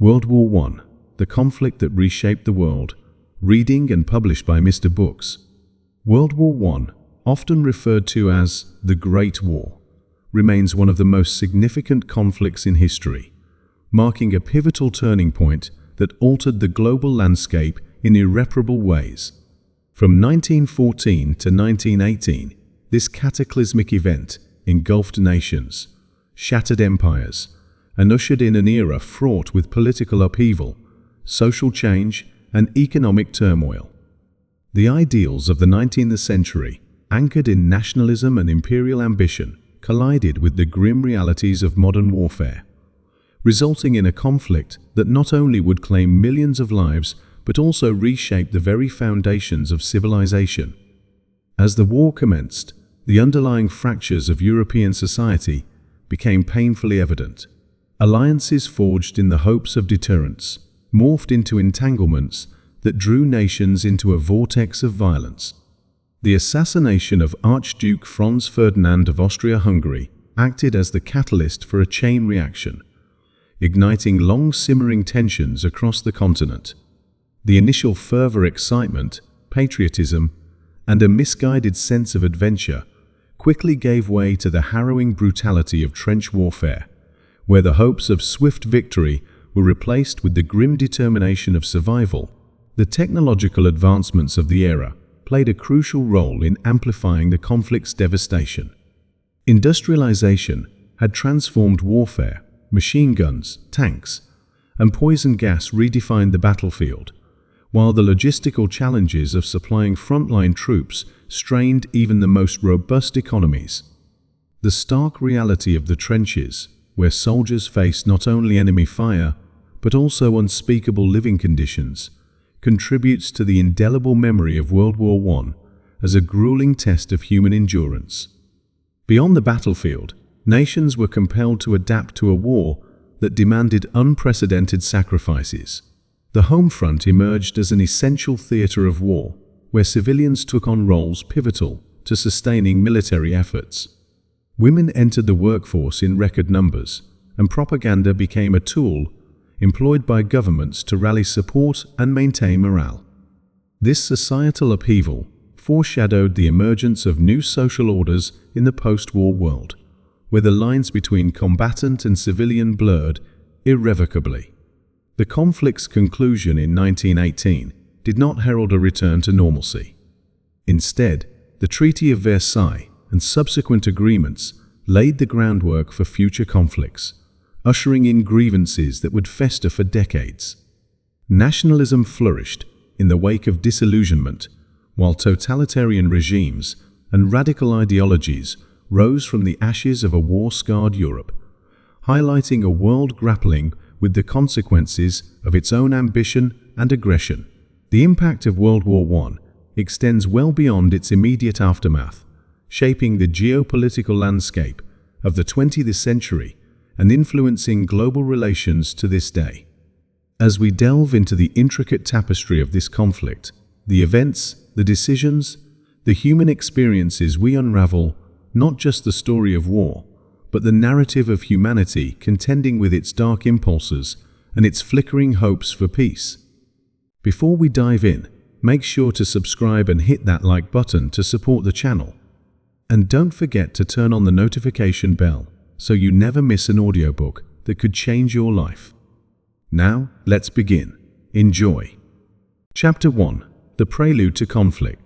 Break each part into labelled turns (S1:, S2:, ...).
S1: World War I, the conflict that reshaped the world. Reading and published by Mr. Books. World War I, often referred to as the Great War, remains one of the most significant conflicts in history, marking a pivotal turning point that altered the global landscape in irreparable ways. From 1914 to 1918, this cataclysmic event engulfed nations, shattered empires, and ushered in an era fraught with political upheaval, social change, and economic turmoil. The ideals of the 19th century, anchored in nationalism and imperial ambition, collided with the grim realities of modern warfare, resulting in a conflict that not only would claim millions of lives but also reshape the very foundations of civilization. As the war commenced, the underlying fractures of European society became painfully evident. Alliances forged in the hopes of deterrence morphed into entanglements that drew nations into a vortex of violence. The assassination of Archduke Franz Ferdinand of Austria-Hungary acted as the catalyst for a chain reaction, igniting long-simmering tensions across the continent. The initial fervor, excitement, patriotism, and a misguided sense of adventure quickly gave way to the harrowing brutality of trench warfare, where the hopes of swift victory were replaced with the grim determination of survival. The technological advancements of the era played a crucial role in amplifying the conflict's devastation. Industrialization had transformed warfare. Machine guns, tanks, and poison gas redefined the battlefield, while the logistical challenges of supplying frontline troops strained even the most robust economies. The stark reality of the trenches, where soldiers faced not only enemy fire, but also unspeakable living conditions, contributes to the indelible memory of World War I as a grueling test of human endurance. Beyond the battlefield, nations were compelled to adapt to a war that demanded unprecedented sacrifices. The home front emerged as an essential theater of war, where civilians took on roles pivotal to sustaining military efforts. Women entered the workforce in record numbers, and propaganda became a tool employed by governments to rally support and maintain morale. This societal upheaval foreshadowed the emergence of new social orders in the post-war world, where the lines between combatant and civilian blurred irrevocably. The conflict's conclusion in 1918 did not herald a return to normalcy. Instead, the Treaty of Versailles and subsequent agreements laid the groundwork for future conflicts, ushering in grievances that would fester for decades. Nationalism flourished in the wake of disillusionment, while totalitarian regimes and radical ideologies rose from the ashes of a war-scarred Europe, highlighting a world grappling with the consequences of its own ambition and aggression. The impact of World War I extends well beyond its immediate aftermath, shaping the geopolitical landscape of the 20th century and influencing global relations to this day. As we delve into the intricate tapestry of this conflict, the events, the decisions, the human experiences, we unravel not just the story of war, but the narrative of humanity contending with its dark impulses and its flickering hopes for peace. Before we dive in, make sure to subscribe and hit that like button to support the channel. And don't forget to turn on the notification bell so you never miss an audiobook that could change your life. Now, let's begin. Enjoy. Chapter 1. The Prelude to Conflict.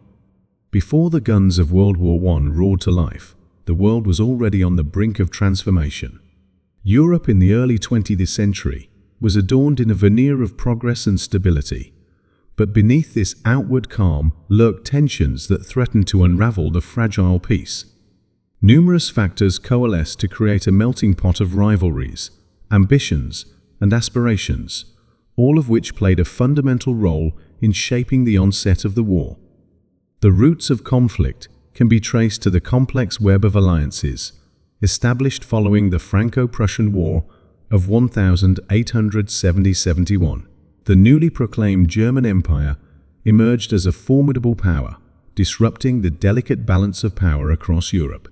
S1: Before the guns of World War I roared to life, the world was already on the brink of transformation. Europe in the early 20th century was adorned in a veneer of progress and stability, but beneath this outward calm lurked tensions that threatened to unravel the fragile peace. Numerous factors coalesced to create a melting pot of rivalries, ambitions, and aspirations, all of which played a fundamental role in shaping the onset of the war. The roots of conflict can be traced to the complex web of alliances established following the Franco-Prussian War of 1870–71. The newly proclaimed German Empire emerged as a formidable power, disrupting the delicate balance of power across Europe.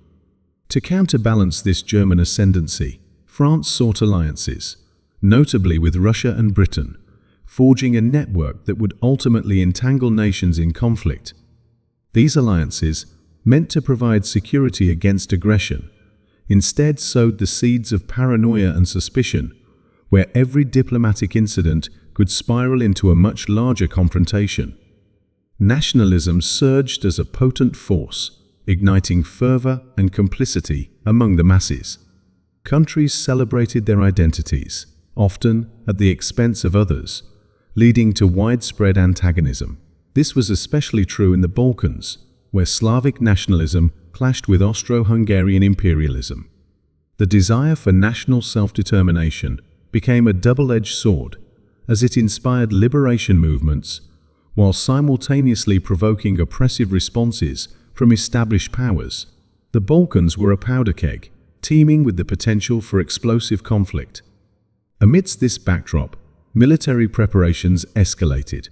S1: To counterbalance this German ascendancy, France sought alliances, notably with Russia and Britain, forging a network that would ultimately entangle nations in conflict. These alliances, meant to provide security against aggression, instead sowed the seeds of paranoia and suspicion, where every diplomatic incident could spiral into a much larger confrontation. Nationalism surged as a potent force, igniting fervor and complicity among the masses. Countries celebrated their identities, often at the expense of others, leading to widespread antagonism. This was especially true in the Balkans, where Slavic nationalism clashed with Austro-Hungarian imperialism. The desire for national self-determination became a double-edged sword, as it inspired liberation movements, while simultaneously provoking oppressive responses from established powers. The Balkans were a powder keg, teeming with the potential for explosive conflict. Amidst this backdrop, military preparations escalated.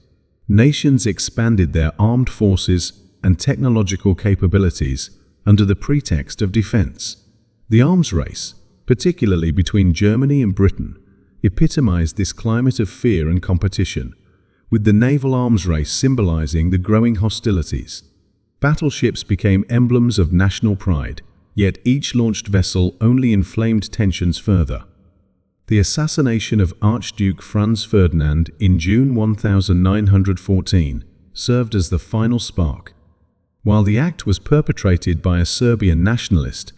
S1: Nations expanded their armed forces and technological capabilities under the pretext of defense. The arms race, particularly between Germany and Britain, epitomized this climate of fear and competition, with the naval arms race symbolizing the growing hostilities. Battleships became emblems of national pride, yet each launched vessel only inflamed tensions further. The assassination of Archduke Franz Ferdinand in June 1914 served as the final spark. While the act was perpetrated by a Serbian nationalist,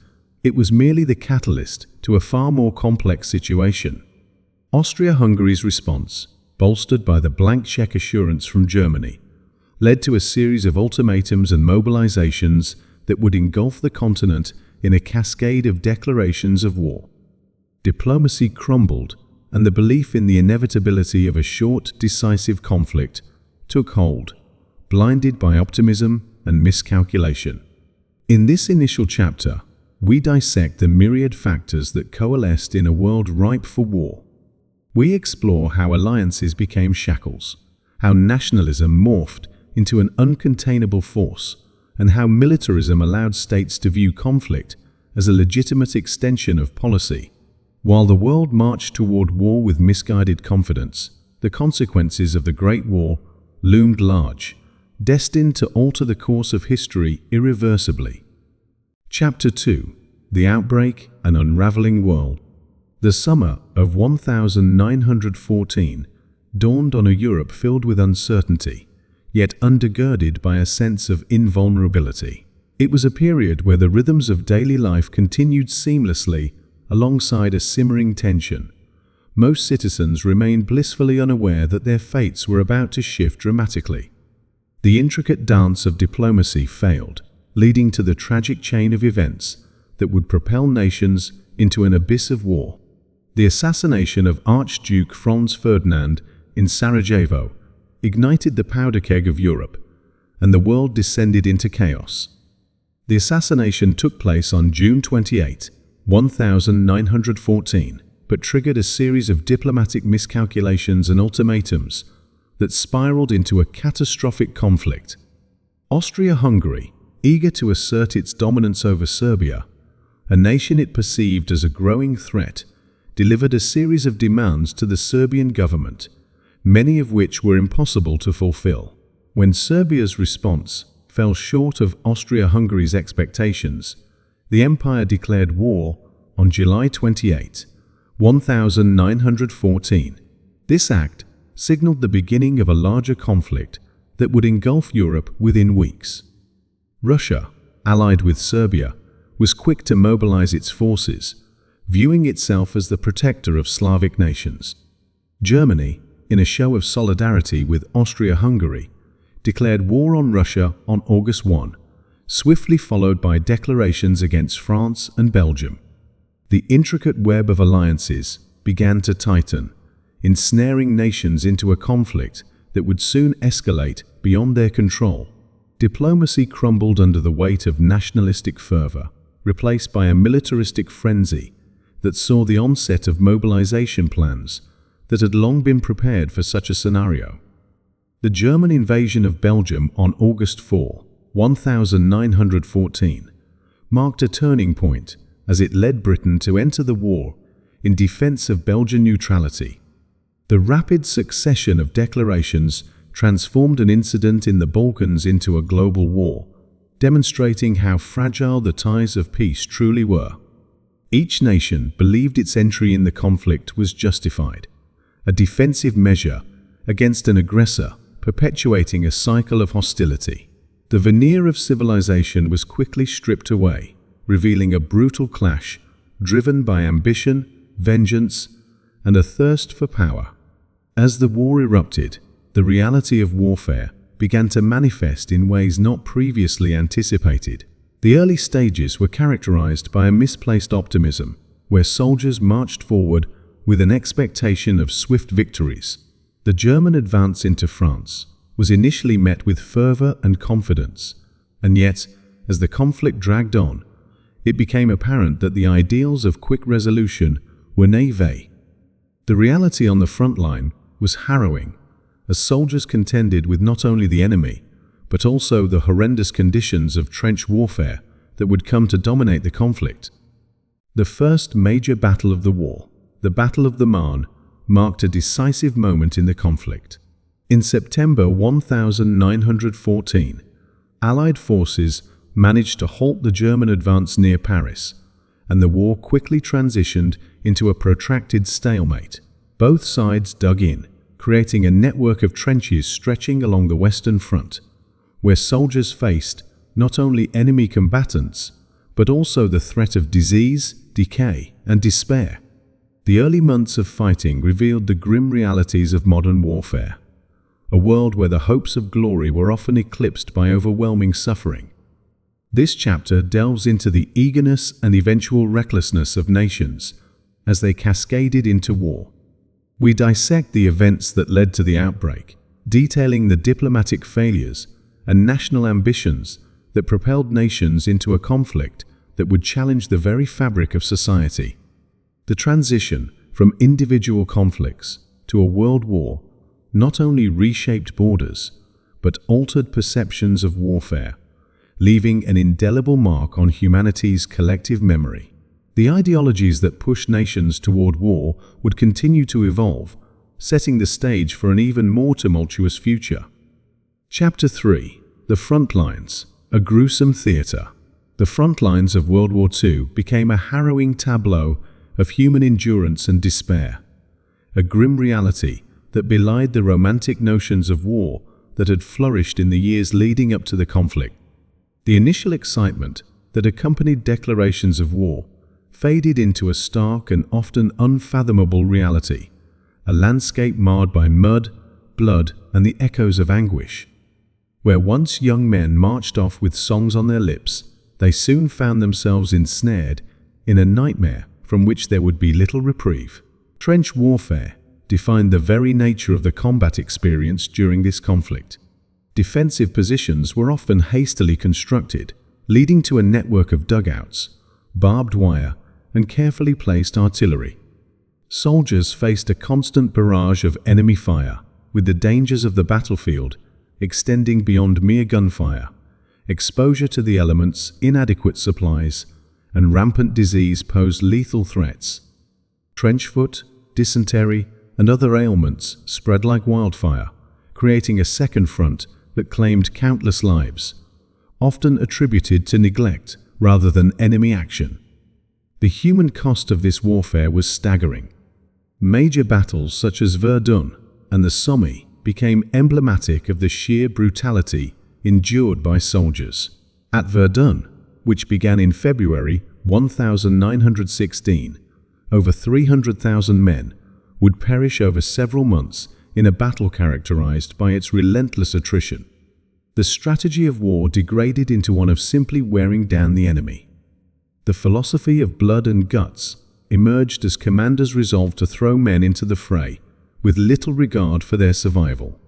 S1: it was merely the catalyst to a far more complex situation. Austria-Hungary's response, bolstered by the blank check assurance from Germany, led to a series of ultimatums and mobilizations that would engulf the continent in a cascade of declarations of war. Diplomacy crumbled, and the belief in the inevitability of a short, decisive conflict took hold, blinded by optimism and miscalculation. In this initial chapter, we dissect the myriad factors that coalesced in a world ripe for war. We explore how alliances became shackles, how nationalism morphed into an uncontainable force, and how militarism allowed states to view conflict as a legitimate extension of policy. While the world marched toward war with misguided confidence, the consequences of the Great War loomed large, destined to alter the course of history irreversibly. Chapter 2: The Outbreak and Unraveling World. The summer of 1914 dawned on a Europe filled with uncertainty, yet undergirded by a sense of invulnerability. It was a period where the rhythms of daily life continued seamlessly alongside a simmering tension. Most citizens remained blissfully unaware that their fates were about to shift dramatically. The intricate dance of diplomacy failed, leading to the tragic chain of events that would propel nations into an abyss of war. The assassination of Archduke Franz Ferdinand in Sarajevo ignited the powder keg of Europe, and the world descended into chaos. The assassination took place on June 28, 1914, but triggered a series of diplomatic miscalculations and ultimatums that spiraled into a catastrophic conflict. Austria-Hungary, eager to assert its dominance over Serbia, a nation it perceived as a growing threat, delivered a series of demands to the Serbian government, many of which were impossible to fulfill. When Serbia's response fell short of Austria-Hungary's expectations, the empire declared war on July 28, 1914. This act signaled the beginning of a larger conflict that would engulf Europe within weeks. Russia, allied with Serbia, was quick to mobilize its forces, viewing itself as the protector of Slavic nations. Germany, in a show of solidarity with Austria-Hungary, declared war on Russia on August 1, swiftly followed by declarations against France and Belgium. The intricate web of alliances began to tighten, ensnaring nations into a conflict that would soon escalate beyond their control. Diplomacy crumbled under the weight of nationalistic fervor, replaced by a militaristic frenzy that saw the onset of mobilization plans that had long been prepared for such a scenario. The German invasion of Belgium on August 4, 1914, marked a turning point as it led Britain to enter the war in defense of Belgian neutrality. The rapid succession of declarations transformed an incident in the Balkans into a global war, demonstrating how fragile the ties of peace truly were. Each nation believed its entry in the conflict was justified, a defensive measure against an aggressor, perpetuating a cycle of hostility. The veneer of civilization was quickly stripped away, revealing a brutal clash driven by ambition, vengeance, and a thirst for power. As the war erupted, the reality of warfare began to manifest in ways not previously anticipated. The early stages were characterized by a misplaced optimism, where soldiers marched forward with an expectation of swift victories. The German advance into France was initially met with fervor and confidence, and yet, as the conflict dragged on, it became apparent that the ideals of quick resolution were naïve. The reality on the front line was harrowing, as soldiers contended with not only the enemy, but also the horrendous conditions of trench warfare that would come to dominate the conflict. The first major battle of the war, the Battle of the Marne, marked a decisive moment in the conflict. In September 1914, Allied forces managed to halt the German advance near Paris, and the war quickly transitioned into a protracted stalemate. Both sides dug in, creating a network of trenches stretching along the Western Front, where soldiers faced not only enemy combatants, but also the threat of disease, decay, and despair. The early months of fighting revealed the grim realities of modern warfare, a world where the hopes of glory were often eclipsed by overwhelming suffering. This chapter delves into the eagerness and eventual recklessness of nations as they cascaded into war. We dissect the events that led to the outbreak, detailing the diplomatic failures and national ambitions that propelled nations into a conflict that would challenge the very fabric of society. The transition from individual conflicts to a world war not only reshaped borders, but altered perceptions of warfare, leaving an indelible mark on humanity's collective memory. The ideologies that pushed nations toward war would continue to evolve, setting the stage for an even more tumultuous future. Chapter 3. The Front Lines, a gruesome theater. The front lines of World War II became a harrowing tableau of human endurance and despair, a grim reality that belied the romantic notions of war that had flourished in the years leading up to the conflict. The initial excitement that accompanied declarations of war faded into a stark and often unfathomable reality, a landscape marred by mud, blood, and the echoes of anguish. Where once young men marched off with songs on their lips, they soon found themselves ensnared in a nightmare from which there would be little reprieve. Trench warfare defined the very nature of the combat experience during this conflict. Defensive positions were often hastily constructed, leading to a network of dugouts, barbed wire, and carefully placed artillery. Soldiers faced a constant barrage of enemy fire, with the dangers of the battlefield extending beyond mere gunfire. Exposure to the elements, inadequate supplies, and rampant disease posed lethal threats. Trench foot, dysentery, and other ailments spread like wildfire, creating a second front that claimed countless lives, often attributed to neglect rather than enemy action. The human cost of this warfare was staggering. Major battles such as Verdun and the Somme became emblematic of the sheer brutality endured by soldiers. At Verdun, which began in February 1916, over 300,000 men would perish over several months in a battle characterized by its relentless attrition. The strategy of war degraded into one of simply wearing down the enemy. The philosophy of blood and guts emerged as commanders resolved to throw men into the fray with little regard for their survival.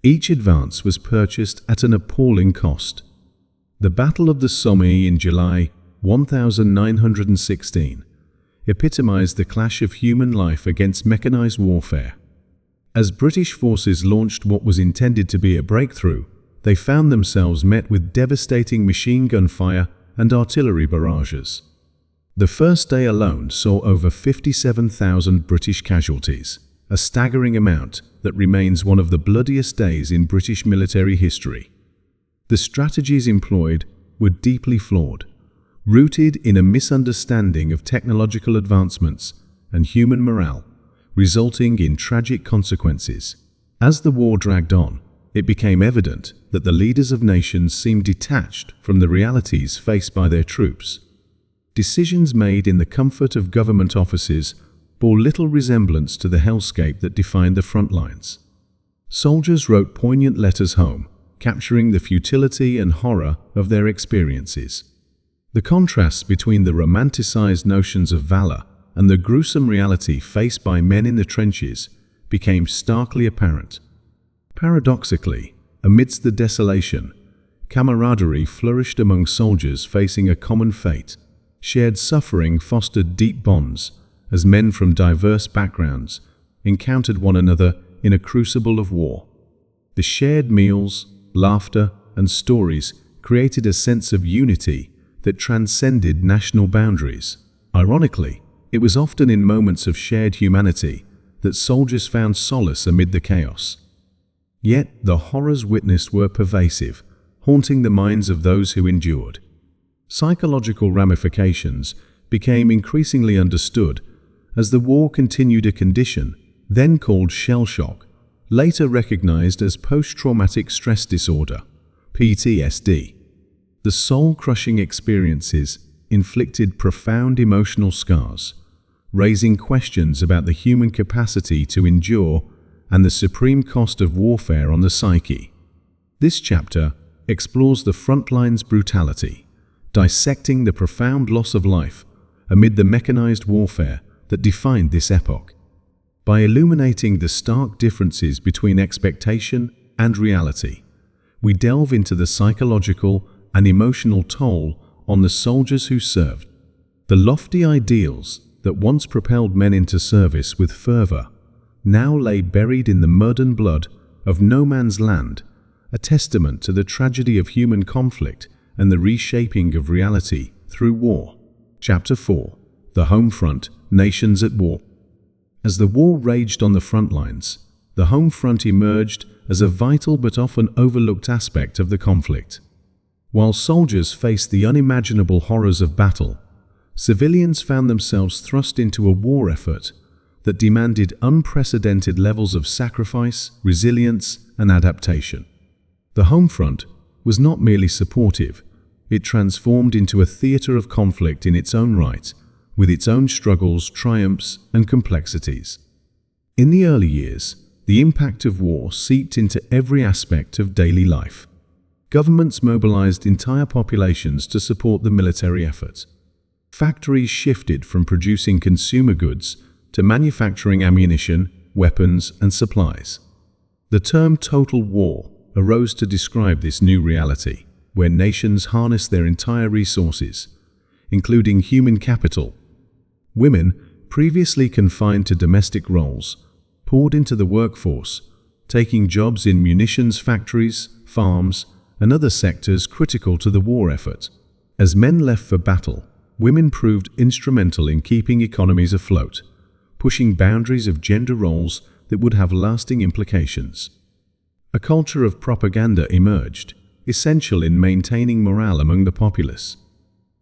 S1: Each advance was purchased at an appalling cost. The Battle of the Somme in July 1916 epitomized the clash of human life against mechanized warfare. As British forces launched what was intended to be a breakthrough, they found themselves met with devastating machine gun fire and artillery barrages. The first day alone saw over 57,000 British casualties, a staggering amount that remains one of the bloodiest days in British military history. The strategies employed were deeply flawed, rooted in a misunderstanding of technological advancements and human morale, resulting in tragic consequences. As the war dragged on, it became evident that the leaders of nations seemed detached from the realities faced by their troops. Decisions made in the comfort of government offices bore little resemblance to the hellscape that defined the front lines. Soldiers wrote poignant letters home, capturing the futility and horror of their experiences. The contrast between the romanticized notions of valor and the gruesome reality faced by men in the trenches became starkly apparent. Paradoxically, amidst the desolation, camaraderie flourished among soldiers facing a common fate. Shared suffering fostered deep bonds as men from diverse backgrounds encountered one another in a crucible of war. The shared meals, laughter, and stories created a sense of unity that transcended national boundaries. Ironically, it was often in moments of shared humanity that soldiers found solace amid the chaos. Yet the horrors witnessed were pervasive, haunting the minds of those who endured. Psychological ramifications became increasingly understood as the war continued, a condition then called shell shock, later recognized as post-traumatic stress disorder, PTSD. The soul-crushing experiences inflicted profound emotional scars, raising questions about the human capacity to endure and the supreme cost of warfare on the psyche. This chapter explores the frontline's brutality, dissecting the profound loss of life amid the mechanized warfare that defined this epoch. By illuminating the stark differences between expectation and reality, we delve into the psychological and emotional toll on the soldiers who served. The lofty ideals that once propelled men into service with fervor now lay buried in the mud and blood of no man's land, a testament to the tragedy of human conflict and the reshaping of reality through war. Chapter 4: The Home Front, Nations at War. As the war raged on the front lines, the home front emerged as a vital but often overlooked aspect of the conflict. While soldiers faced the unimaginable horrors of battle, civilians found themselves thrust into a war effort that demanded unprecedented levels of sacrifice, resilience, and adaptation. The home front was not merely supportive, it transformed into a theater of conflict in its own right, with its own struggles, triumphs, and complexities. In the early years, the impact of war seeped into every aspect of daily life. Governments mobilized entire populations to support the military effort. Factories shifted from producing consumer goods to manufacturing ammunition, weapons, and supplies. The term total war arose to describe this new reality, where nations harnessed their entire resources, including human capital. Women, previously confined to domestic roles, poured into the workforce, taking jobs in munitions factories, farms, and other sectors critical to the war effort. As men left for battle, women proved instrumental in keeping economies afloat, pushing boundaries of gender roles that would have lasting implications. A culture of propaganda emerged, essential in maintaining morale among the populace.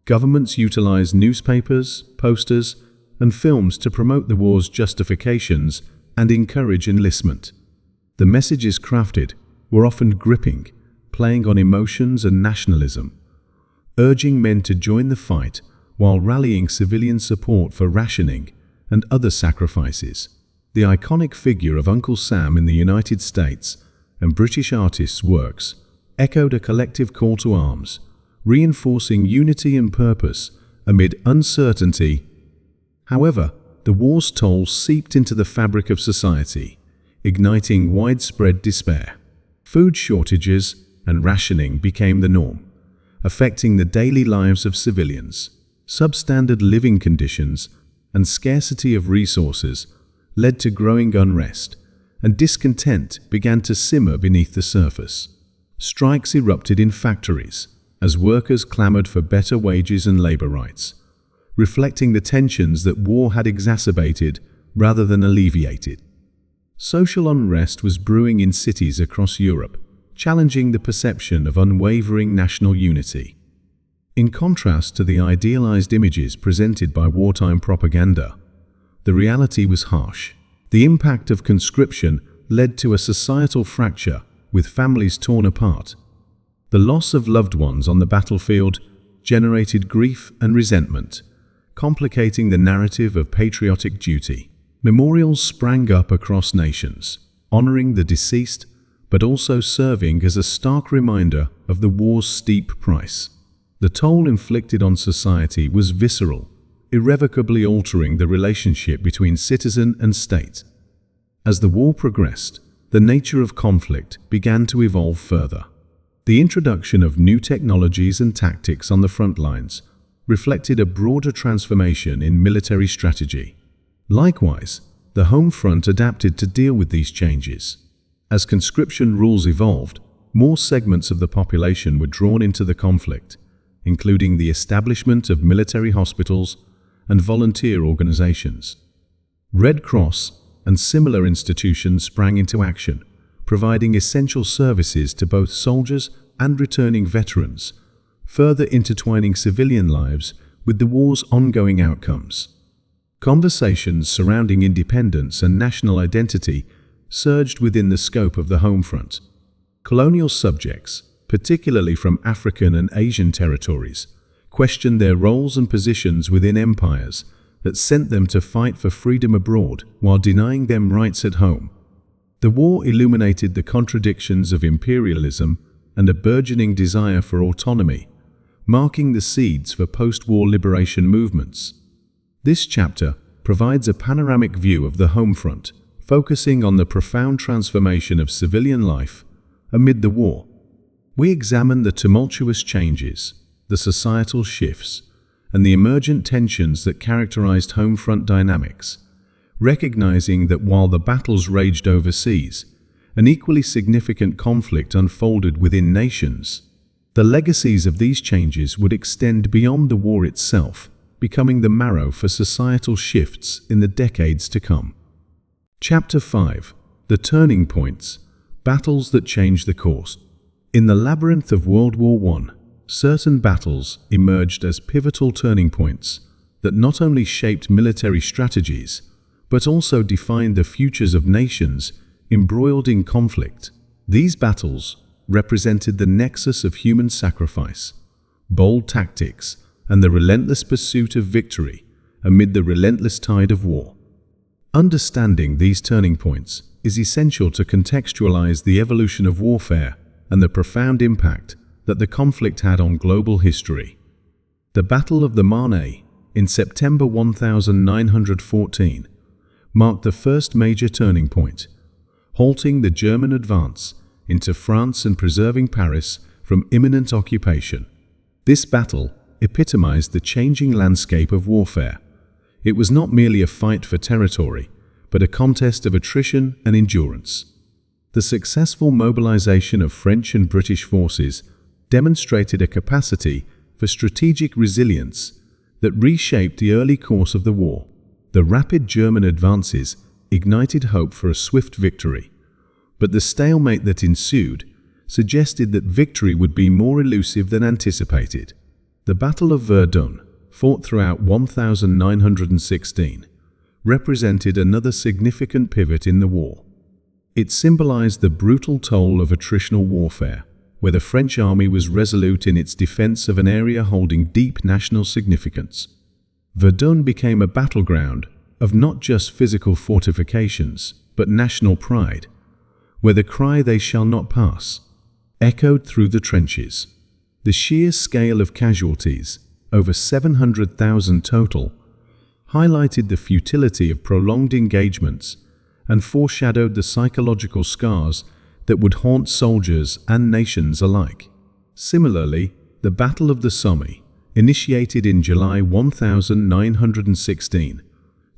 S1: Governments utilized newspapers, posters, and films to promote the war's justifications and encourage enlistment. The messages crafted were often gripping, playing on emotions and nationalism, urging men to join the fight while rallying civilian support for rationing and other sacrifices. The iconic figure of Uncle Sam in the United States and British artists' works echoed a collective call to arms, reinforcing unity and purpose amid uncertainty. However, the war's toll seeped into the fabric of society, igniting widespread despair. Food shortages and rationing became the norm, affecting the daily lives of civilians. Substandard living conditions and scarcity of resources led to growing unrest, and discontent began to simmer beneath the surface. Strikes erupted in factories as workers clamored for better wages and labor rights, reflecting the tensions that war had exacerbated rather than alleviated. Social unrest was brewing in cities across Europe, challenging the perception of unwavering national unity. In contrast to the idealized images presented by wartime propaganda, the reality was harsh. The impact of conscription led to a societal fracture, with families torn apart. The loss of loved ones on the battlefield generated grief and resentment, complicating the narrative of patriotic duty. Memorials sprang up across nations, honoring the deceased, but also serving as a stark reminder of the war's steep price. The toll inflicted on society was visceral, irrevocably altering the relationship between citizen and state. As the war progressed, the nature of conflict began to evolve further. The introduction of new technologies and tactics on the front lines reflected a broader transformation in military strategy. Likewise, the home front adapted to deal with these changes. As conscription rules evolved, more segments of the population were drawn into the conflict, including the establishment of military hospitals and volunteer organizations. Red Cross and similar institutions sprang into action, providing essential services to both soldiers and returning veterans, further intertwining civilian lives with the war's ongoing outcomes. Conversations surrounding independence and national identity surged within the scope of the home front. Colonial subjects, particularly from African and Asian territories, questioned their roles and positions within empires that sent them to fight for freedom abroad while denying them rights at home. The war illuminated the contradictions of imperialism and a burgeoning desire for autonomy, marking the seeds for post-war liberation movements. This chapter provides a panoramic view of the home front, focusing on the profound transformation of civilian life amid the war. We examine the tumultuous changes, the societal shifts, and the emergent tensions that characterized home front dynamics, recognizing that while the battles raged overseas, an equally significant conflict unfolded within nations. The legacies of these changes would extend beyond the war itself, becoming the marrow for societal shifts in the decades to come. Chapter 5: The Turning Points, Battles that Changed the Course. In the labyrinth of World War I, certain battles emerged as pivotal turning points that not only shaped military strategies, but also defined the futures of nations embroiled in conflict. These battles represented the nexus of human sacrifice, bold tactics, and the relentless pursuit of victory amid the relentless tide of war. Understanding these turning points is essential to contextualize the evolution of warfare and the profound impact that the conflict had on global history. The Battle of the Marne in September 1914 marked the first major turning point, halting the German advance into France and preserving Paris from imminent occupation. This battle epitomized the changing landscape of warfare. It was not merely a fight for territory, but a contest of attrition and endurance. The successful mobilization of French and British forces demonstrated a capacity for strategic resilience that reshaped the early course of the war. The rapid German advances ignited hope for a swift victory, but the stalemate that ensued suggested that victory would be more elusive than anticipated. The Battle of Verdun, fought throughout 1916, represented another significant pivot in the war. It symbolized the brutal toll of attritional warfare, where the French army was resolute in its defense of an area holding deep national significance. Verdun became a battleground of not just physical fortifications, but national pride, where the cry "They shall not pass" echoed through the trenches. The sheer scale of casualties, over 700,000 total, highlighted the futility of prolonged engagements and foreshadowed the psychological scars that would haunt soldiers and nations alike. Similarly, the Battle of the Somme, initiated in July 1916,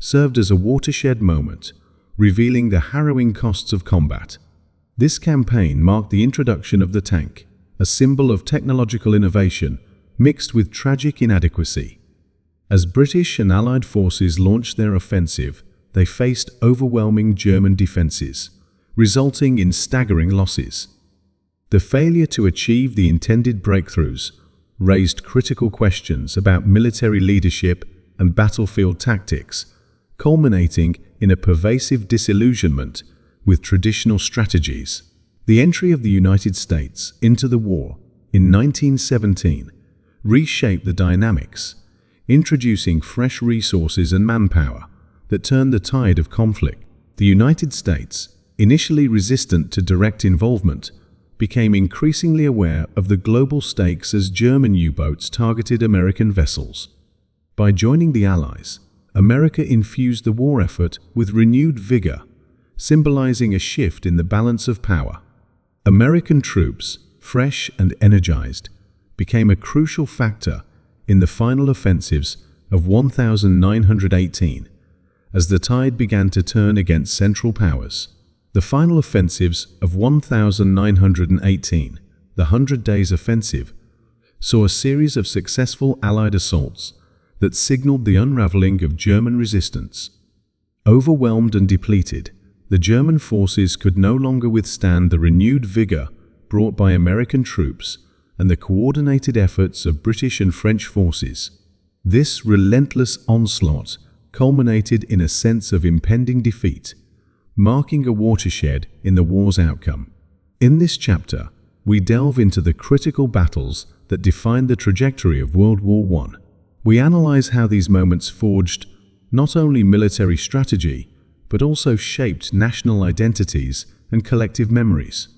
S1: served as a watershed moment, revealing the harrowing costs of combat. This campaign marked the introduction of the tank, a symbol of technological innovation mixed with tragic inadequacy. As British and Allied forces launched their offensive, they faced overwhelming German defenses, resulting in staggering losses. The failure to achieve the intended breakthroughs raised critical questions about military leadership and battlefield tactics, culminating in a pervasive disillusionment with traditional strategies. The entry of the United States into the war in 1917 reshaped the dynamics, introducing fresh resources and manpower that turned the tide of conflict. The United States, initially resistant to direct involvement, became increasingly aware of the global stakes as German U-boats targeted American vessels. By joining the Allies, America infused the war effort with renewed vigor, symbolizing a shift in the balance of power. American troops, fresh and energized, became a crucial factor in the final offensives of 1918, as the tide began to turn against Central Powers. The final offensives of 1918, the 100 Days Offensive, saw a series of successful Allied assaults that signaled the unraveling of German resistance. Overwhelmed and depleted, the German forces could no longer withstand the renewed vigor brought by American troops and the coordinated efforts of British and French forces. This relentless onslaught culminated in a sense of impending defeat, marking a watershed in the war's outcome. In this chapter, we delve into the critical battles that defined the trajectory of World War I. We analyze how these moments forged not only military strategy, but also shaped national identities and collective memories.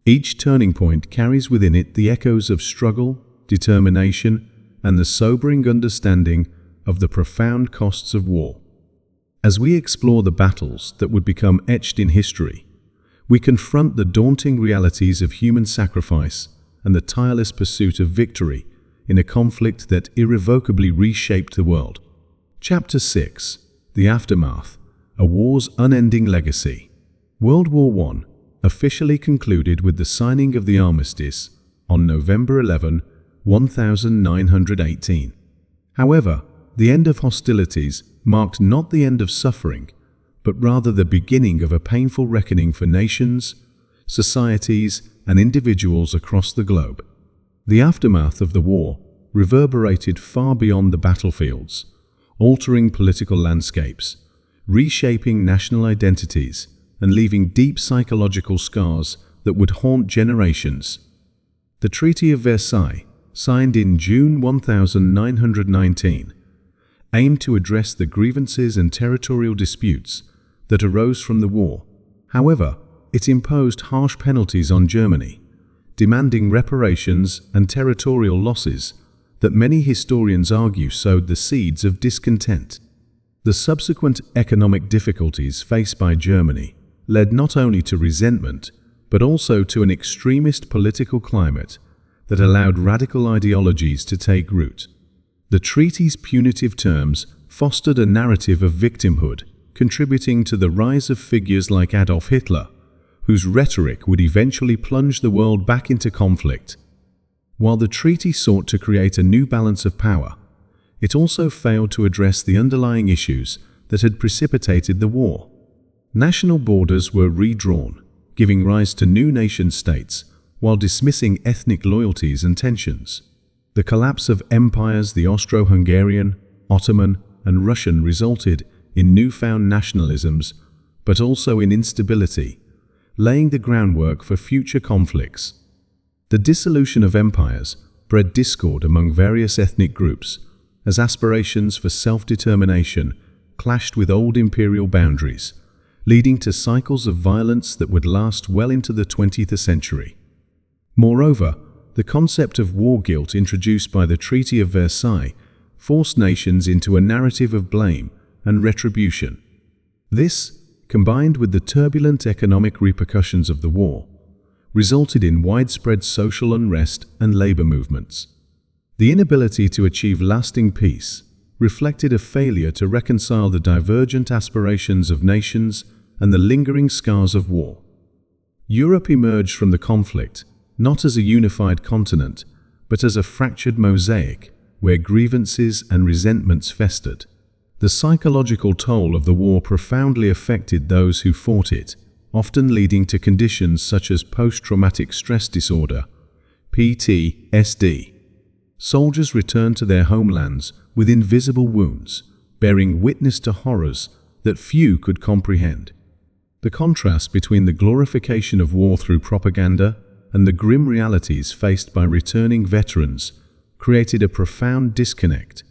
S1: Each turning point carries within it the echoes of struggle, determination, and the sobering understanding of the profound costs of war. As we explore the battles that would become etched in history, we confront the daunting realities of human sacrifice and the tireless pursuit of victory in a conflict that irrevocably reshaped the world. Chapter 6: The Aftermath, a War's Unending Legacy. World War I officially concluded with the signing of the armistice on November 11, 1918. However, the end of hostilities marked not the end of suffering, but rather the beginning of a painful reckoning for nations, societies, and individuals across the globe. The aftermath of the war reverberated far beyond the battlefields, altering political landscapes, reshaping national identities, and leaving deep psychological scars that would haunt generations. The Treaty of Versailles, signed in June 1919, aimed to address the grievances and territorial disputes that arose from the war. However, it imposed harsh penalties on Germany, demanding reparations and territorial losses that many historians argue sowed the seeds of discontent. The subsequent economic difficulties faced by Germany led not only to resentment, but also to an extremist political climate that allowed radical ideologies to take root. The treaty's punitive terms fostered a narrative of victimhood, contributing to the rise of figures like Adolf Hitler, whose rhetoric would eventually plunge the world back into conflict. While the treaty sought to create a new balance of power, it also failed to address the underlying issues that had precipitated the war. National borders were redrawn, giving rise to new nation-states, while dismissing ethnic loyalties and tensions. The collapse of empires, the Austro-Hungarian, Ottoman, and Russian, resulted in newfound nationalisms, but also in instability, laying the groundwork for future conflicts. The dissolution of empires bred discord among various ethnic groups, as aspirations for self-determination clashed with old imperial boundaries, leading to cycles of violence that would last well into the 20th century. Moreover, the concept of war guilt introduced by the Treaty of Versailles forced nations into a narrative of blame and retribution. This, combined with the turbulent economic repercussions of the war, resulted in widespread social unrest and labor movements. The inability to achieve lasting peace reflected a failure to reconcile the divergent aspirations of nations and the lingering scars of war. Europe emerged from the conflict not as a unified continent, but as a fractured mosaic, where grievances and resentments festered. The psychological toll of the war profoundly affected those who fought it, often leading to conditions such as post-traumatic stress disorder, PTSD. Soldiers returned to their homelands with invisible wounds, bearing witness to horrors that few could comprehend. The contrast between the glorification of war through propaganda and the grim realities faced by returning veterans created a profound disconnect,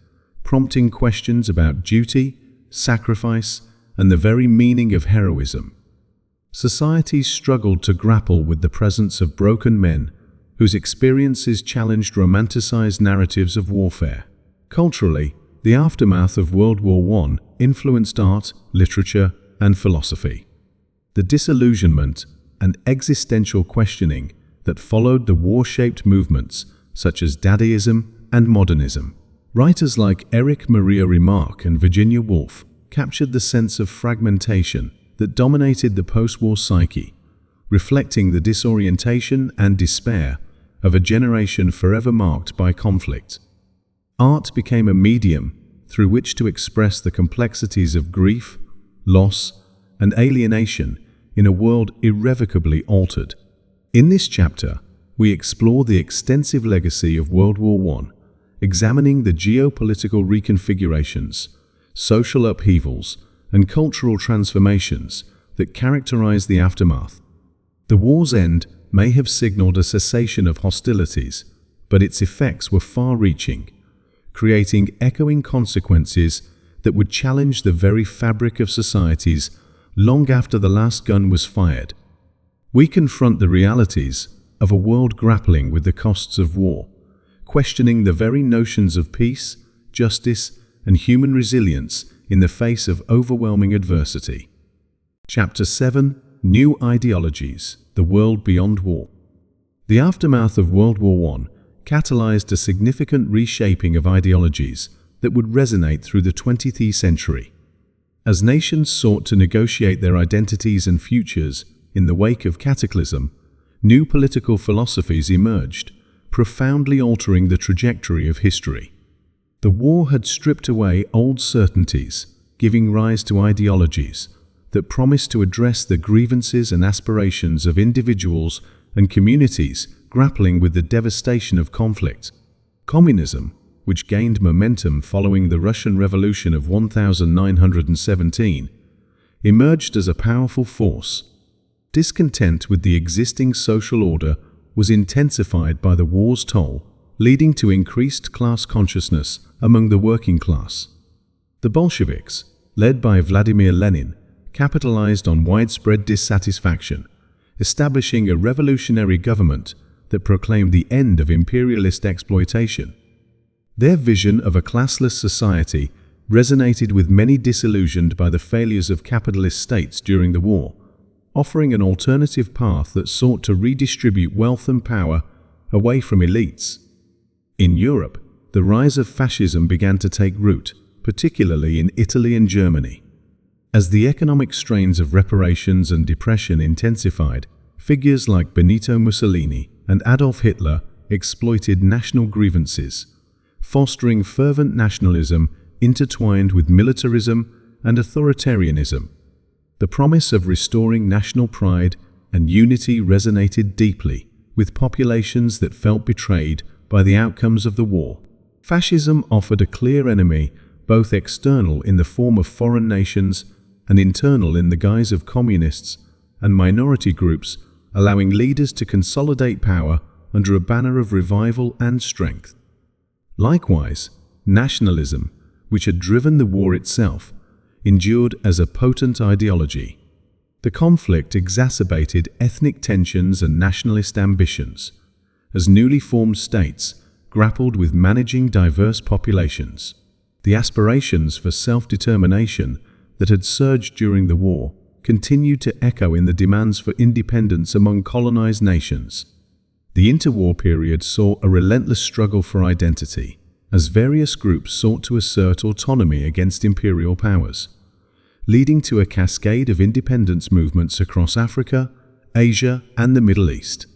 S1: prompting questions about duty, sacrifice, and the very meaning of heroism. Societies struggled to grapple with the presence of broken men whose experiences challenged romanticized narratives of warfare. Culturally, the aftermath of World War I influenced art, literature, and philosophy. The disillusionment and existential questioning that followed the war-shaped movements such as Dadaism and modernism. Writers like Erich Maria Remarque and Virginia Woolf captured the sense of fragmentation that dominated the post-war psyche, reflecting the disorientation and despair of a generation forever marked by conflict. Art became a medium through which to express the complexities of grief, loss, and alienation in a world irrevocably altered. In this chapter, we explore the extensive legacy of World War I, examining the geopolitical reconfigurations, social upheavals, and cultural transformations that characterize the aftermath. The war's end may have signaled a cessation of hostilities, but its effects were far-reaching, creating echoing consequences that would challenge the very fabric of societies long after the last gun was fired. We confront the realities of a world grappling with the costs of war, questioning the very notions of peace, justice, and human resilience in the face of overwhelming adversity. Chapter 7: New Ideologies, the World Beyond War. The aftermath of World War I catalyzed a significant reshaping of ideologies that would resonate through the 20th century. As nations sought to negotiate their identities and futures in the wake of cataclysm, new political philosophies emerged, profoundly altering the trajectory of history. The war had stripped away old certainties, giving rise to ideologies that promised to address the grievances and aspirations of individuals and communities grappling with the devastation of conflict. Communism, which gained momentum following the Russian Revolution of 1917, emerged as a powerful force. Discontent with the existing social order was intensified by the war's toll, leading to increased class consciousness among the working class. The Bolsheviks, led by Vladimir Lenin, capitalized on widespread dissatisfaction, establishing a revolutionary government that proclaimed the end of imperialist exploitation. Their vision of a classless society resonated with many disillusioned by the failures of capitalist states during the war, offering an alternative path that sought to redistribute wealth and power away from elites. In Europe, the rise of fascism began to take root, particularly in Italy and Germany. As the economic strains of reparations and depression intensified, figures like Benito Mussolini and Adolf Hitler exploited national grievances, fostering fervent nationalism intertwined with militarism and authoritarianism. The promise of restoring national pride and unity resonated deeply with populations that felt betrayed by the outcomes of the war. Fascism offered a clear enemy, both external in the form of foreign nations and internal in the guise of communists and minority groups, allowing leaders to consolidate power under a banner of revival and strength. Likewise, nationalism, which had driven the war itself, endured as a potent ideology. The conflict exacerbated ethnic tensions and nationalist ambitions, as newly formed states grappled with managing diverse populations. The aspirations for self-determination that had surged during the war continued to echo in the demands for independence among colonized nations. The interwar period saw a relentless struggle for identity, as various groups sought to assert autonomy against imperial powers, leading to a cascade of independence movements across Africa, Asia, and the Middle East.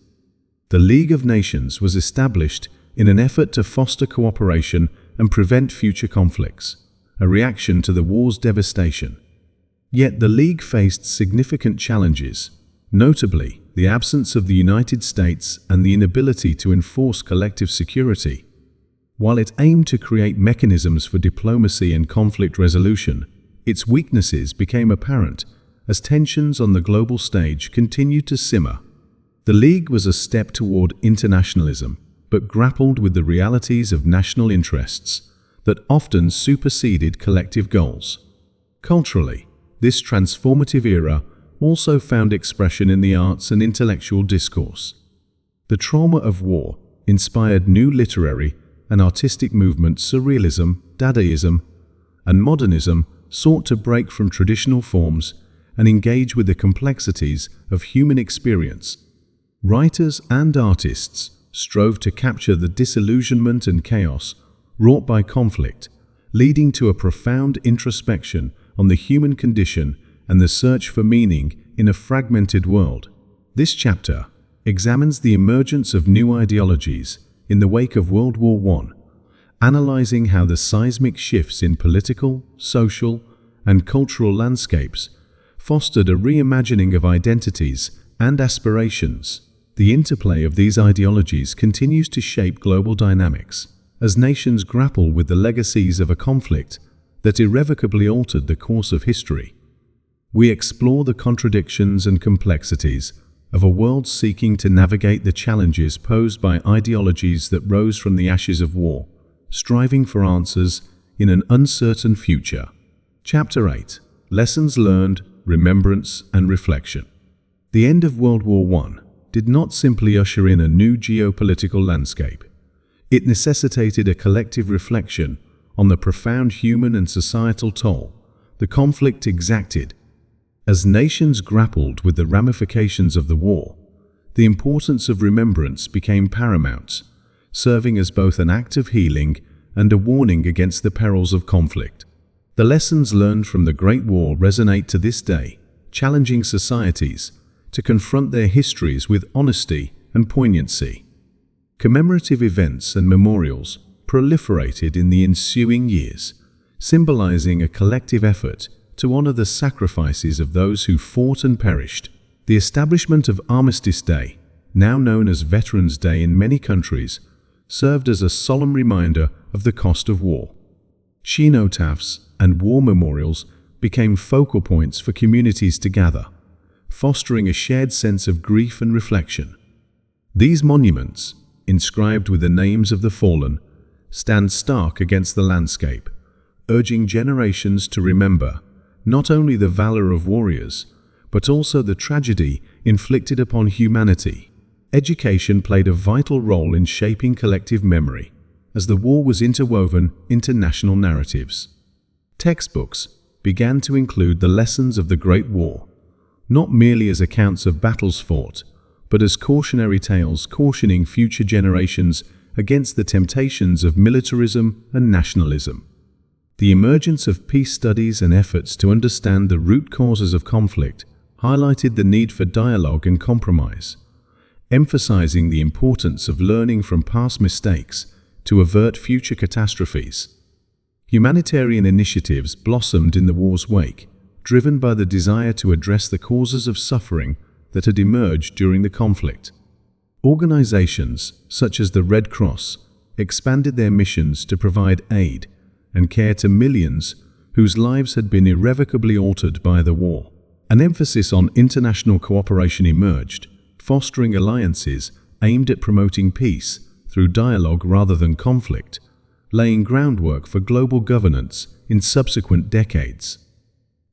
S1: The League of Nations was established in an effort to foster cooperation and prevent future conflicts, a reaction to the war's devastation. Yet the League faced significant challenges, notably the absence of the United States and the inability to enforce collective security. While it aimed to create mechanisms for diplomacy and conflict resolution, its weaknesses became apparent as tensions on the global stage continued to simmer. The League was a step toward internationalism, but grappled with the realities of national interests that often superseded collective goals. Culturally, this transformative era also found expression in the arts and intellectual discourse. The trauma of war inspired new literary and artistic movements. Surrealism, Dadaism, and modernism sought to break from traditional forms and engage with the complexities of human experience. Writers and artists strove to capture the disillusionment and chaos wrought by conflict, leading to a profound introspection on the human condition and the search for meaning in a fragmented world. This chapter examines the emergence of new ideologies in the wake of World War I, analyzing how the seismic shifts in political, social, and cultural landscapes fostered a reimagining of identities and aspirations. The interplay of these ideologies continues to shape global dynamics as nations grapple with the legacies of a conflict that irrevocably altered the course of history. We explore the contradictions and complexities of a world seeking to navigate the challenges posed by ideologies that rose from the ashes of war, striving for answers in an uncertain future. Chapter 8: Lessons Learned, Remembrance and Reflection. The end of World War I did not simply usher in a new geopolitical landscape. It necessitated a collective reflection on the profound human and societal toll the conflict exacted. As nations grappled with the ramifications of the war, the importance of remembrance became paramount, serving as both an act of healing and a warning against the perils of conflict. The lessons learned from the Great War resonate to this day, challenging societies to confront their histories with honesty and poignancy. Commemorative events and memorials proliferated in the ensuing years, symbolizing a collective effort to honor the sacrifices of those who fought and perished. The establishment of Armistice Day, now known as Veterans Day in many countries, served as a solemn reminder of the cost of war. Cenotaphs and war memorials became focal points for communities to gather, fostering a shared sense of grief and reflection. These monuments, inscribed with the names of the fallen, stand stark against the landscape, urging generations to remember not only the valor of warriors, but also the tragedy inflicted upon humanity. Education played a vital role in shaping collective memory, as the war was interwoven into national narratives. Textbooks began to include the lessons of the Great War, not merely as accounts of battles fought, but as cautionary tales cautioning future generations against the temptations of militarism and nationalism. The emergence of peace studies and efforts to understand the root causes of conflict highlighted the need for dialogue and compromise, emphasizing the importance of learning from past mistakes to avert future catastrophes. Humanitarian initiatives blossomed in the war's wake, driven by the desire to address the causes of suffering that had emerged during the conflict. Organizations such as the Red Cross expanded their missions to provide aid and care to millions whose lives had been irrevocably altered by the war. An emphasis on international cooperation emerged, fostering alliances aimed at promoting peace through dialogue rather than conflict, laying groundwork for global governance in subsequent decades.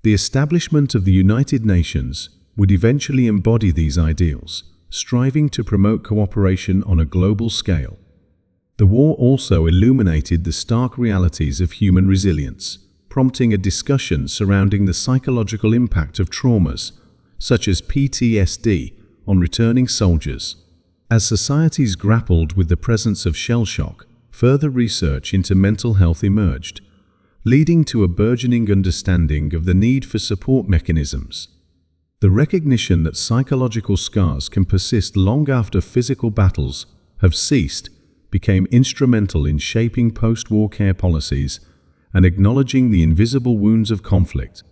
S1: The establishment of the United Nations would eventually embody these ideals, striving to promote cooperation on a global scale. The war also illuminated the stark realities of human resilience, prompting a discussion surrounding the psychological impact of traumas, such as PTSD, on returning soldiers. As societies grappled with the presence of shell shock, further research into mental health emerged, leading to a burgeoning understanding of the need for support mechanisms. The recognition that psychological scars can persist long after physical battles have ceased became instrumental in shaping post-war care policies and acknowledging the invisible wounds of conflict.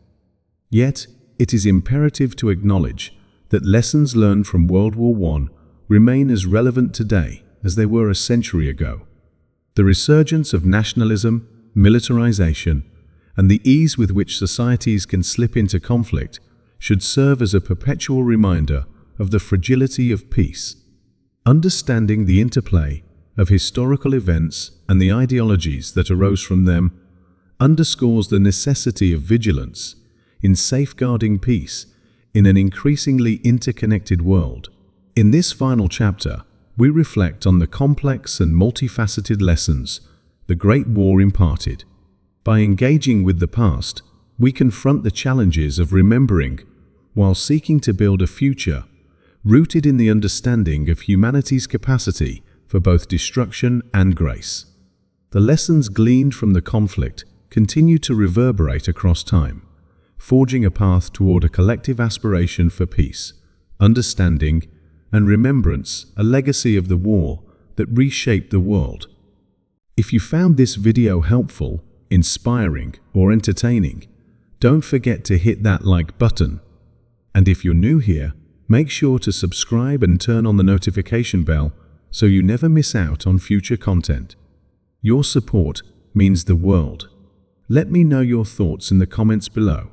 S1: Yet, it is imperative to acknowledge that lessons learned from World War I remain as relevant today as they were a century ago. The resurgence of nationalism, militarization, and the ease with which societies can slip into conflict should serve as a perpetual reminder of the fragility of peace. Understanding the interplay of historical events and the ideologies that arose from them underscores the necessity of vigilance in safeguarding peace in an increasingly interconnected world. In this final chapter, we reflect on the complex and multifaceted lessons the Great War imparted. By engaging with the past, we confront the challenges of remembering while seeking to build a future rooted in the understanding of humanity's capacity for both destruction and grace. The lessons gleaned from the conflict continue to reverberate across time, forging a path toward a collective aspiration for peace, understanding, and remembrance, a legacy of the war that reshaped the world. If you found this video helpful, inspiring, or entertaining, don't forget to hit that like button. And if you're new here, make sure to subscribe and turn on the notification bell so you never miss out on future content. Your support means the world. Let me know your thoughts in the comments below.